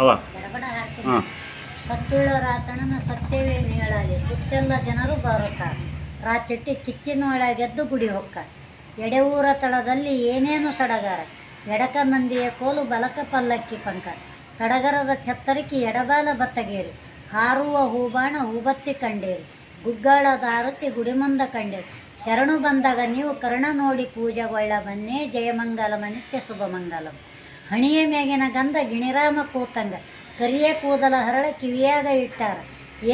ಅವ ಗಡಬಡ ಹಾಡ್ತೀನಿ. ಹಾಂ ಸತ್ತುಳ್ಳರಾತಣನ ಸತ್ಯವೇ ನೇಳಲಿ ಸುತ್ತೆಲ್ಲ ಜನರು ಬರುತ್ತಾರೆ. ರಾತ್ರಿಟ್ಟಿ ಕಿಚ್ಚಿನೊಳಗೆದ್ದು ಗುಡಿ ಹೊಕ್ಕ. ಎಡೆಊರ ತಳದಲ್ಲಿ ಏನೇನು ಸಡಗರ. ಎಡಕ ಮಂದಿಯ ಕೋಲು ಬಲಕ ಪಲ್ಲಕ್ಕಿ ಪಂಕ. ಸಡಗರದ ಛತ್ತರಿಕೆ ಎಡಬಾಲ ಬತ್ತಗೇರಿ. ಹಾರುವ ಹೂಬಾಣ ಹೂಬತ್ತಿ ಕಂಡೇರಿ. ಗುಗ್ಗಾಳದ ಆರತಿ ಗುಡಿಮುಂದ ಕಂಡೇರಿ. ಶರಣು ಬಂದಾಗ ನೀವು ಕರ್ಣ ನೋಡಿ ಪೂಜೆಗೊಳ್ಳ ಬನ್ನೇ ಜಯಮಂಗಲಮ ನಿತ್ಯ ಶುಭಮಂಗಲಂ. ಹಣಿಯ ಮ್ಯಾಗಿನ ಗಂಧ ಗಿಣಿರಾಮ ಕೂತಂಗ. ಕರಿಯ ಕೂದಲ ಹರಳ ಕಿವಿಯಾಗ ಇಟ್ಟಾರ.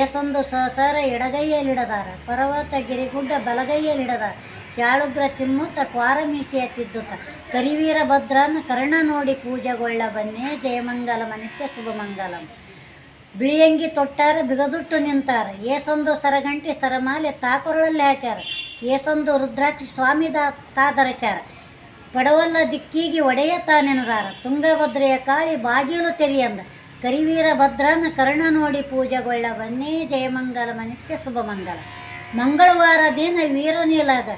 ಏಸೊಂದು ಸಹಸಾರ ಎಡಗೈಯಲ್ಲಿಡದಾರ. ಪರ್ವತ ಗಿರಿಗುಡ್ಡ ಬಲಗೈಯಲ್ಲಿಡದಾರ. ಚಾಳುಗ್ರ ಚಿಮ್ಮುತ್ತ ಕ್ವಾರ ಮೀಸೆಯ ತಿದ್ದುತ್ತ. ಕರಿವೀರ ಭದ್ರನ ಕರ್ಣ ನೋಡಿ ಪೂಜೆಗೊಳ್ಳ ಬನ್ನೇ ಜಯಮಂಗಲಮ ನಿತ್ಯ ಶುಭಮಂಗಲಂ. ಬಿಳಿಯಂಗಿ ತೊಟ್ಟಾರ ಬಿಗದುಟ್ಟು ನಿಂತಾರ. ಏಸೊಂದು ಸರಗಂಟಿ ಸರಮಾಲೆ ತಾಕೊರಳಲ್ಲಿ ಹಾಕ್ಯಾರ. ಏಸೊಂದು ರುದ್ರಾಕ್ಷಿ ಸ್ವಾಮಿ ತಾಧರಿಸ್ಯಾರ. ಪಡವಲ್ಲ ದಿಕ್ಕಿಗೆ ಒಡೆಯ ತಾನೆನದಾರ. ತುಂಗಭದ್ರೆಯ ಕಾಳಿ ಬಾಗಿಲು ತೆರೆಯಂದ. ಕರಿವೀರ ಭದ್ರನ ಕರ್ಣ ನೋಡಿ ಪೂಜೆಗೊಳ್ಳ ಬನ್ನೇ ಜಯಮಂಗಲಮ ನಿತ್ಯ ಶುಭಮಂಗಲ. ಮಂಗಳವಾರ ದಿನ ವೀರನೀಲಾಗ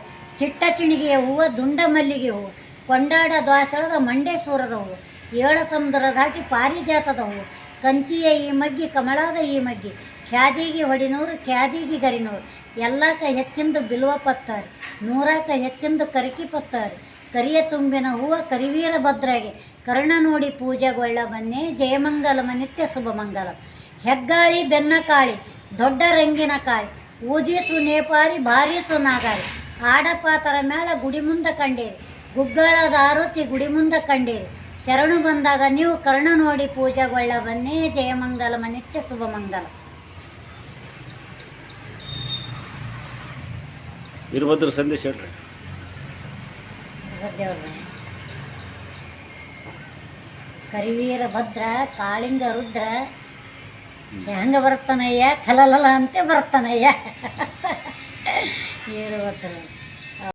ಚಿಟ್ಟ ಚಿಣಿಗೆಯ ಹೂವು ದುಂಡ ಮಲ್ಲಿಗೆ ಹೂವು. ಕೊಂಡಾಡ ದ್ವಾಸಳದ ಮಂಡೇಶ್ವರದ ಹೂವು. ಏಳು ಸಮುದ್ರ ದಾಟಿ ಪಾರಿಜಾತದ ಹೂವು. ಕಂಚಿಯ ಈ ಮಗ್ಗಿ ಕಮಲಾದ ಈ ಮಗ್ಗಿ. ಖ್ಯಾದಿಗೆ ಹೊಡಿನೂರು ಖ್ಯಾದಿಗೆ ಗರಿನೂರು. ಎಲ್ಲಾಕ ಹೆಚ್ಚಿಂದು ಬಿಲ್ವ ಪತ್ತಾರಿ. ನೂರಾಕ ಹೆಚ್ಚಿಂದು ಕರಿಕಿ ಪತ್ತಾರಿ. ಕರಿಯ ತುಂಬಿನ ಹೂವು ಕರಿವೀರ ಭದ್ರಾಗೆ ಕರ್ಣ ನೋಡಿ ಪೂಜೆಗೊಳ್ಳ ಬನ್ನೇ ಜಯಮಂಗಲಮ ನಿತ್ಯ ಶುಭಮಂಗಲಂ. ಹೆಗ್ಗಾಳಿ ಬೆನ್ನ ಕಾಳಿ ದೊಡ್ಡ ರಂಗಿನ ಕಾಳಿ. ಊಜೀಸು ನೇಪಾರಿ ಬಾರೀಸು ನಾಗಾರಿ. ಆಡಪಾತರ ಮೇಳ ಗುಡಿ ಮುಂದ ಕಂಡೇರಿ. ಗುಗ್ಗಳದ ಆರುತಿ ಗುಡಿ ಮುಂದ ಕಂಡೇರಿ. ಶರಣು ಬಂದಾಗ ನೀವು ಕರ್ಣ ನೋಡಿ ಪೂಜೆಗೊಳ್ಳ ಬನ್ನೇ ಜಯಮಂಗಲಮ ನಿತ್ಯ ಶುಭಮಂಗಲ. ವೀರಭದ್ರ ಸಂದೇಶ ಹೇಳ್ರಿ. ಕರಿವೀರ ಭದ್ರ ಕಾಳಿಂಗ ರುದ್ರ ಹೆಂಗ ಬರ್ತಾನಯ್ಯ ಕಲಲಲ ಅಂತೆ ಬರ್ತಾನಯ್ಯ ವೀರಭದ್ರ.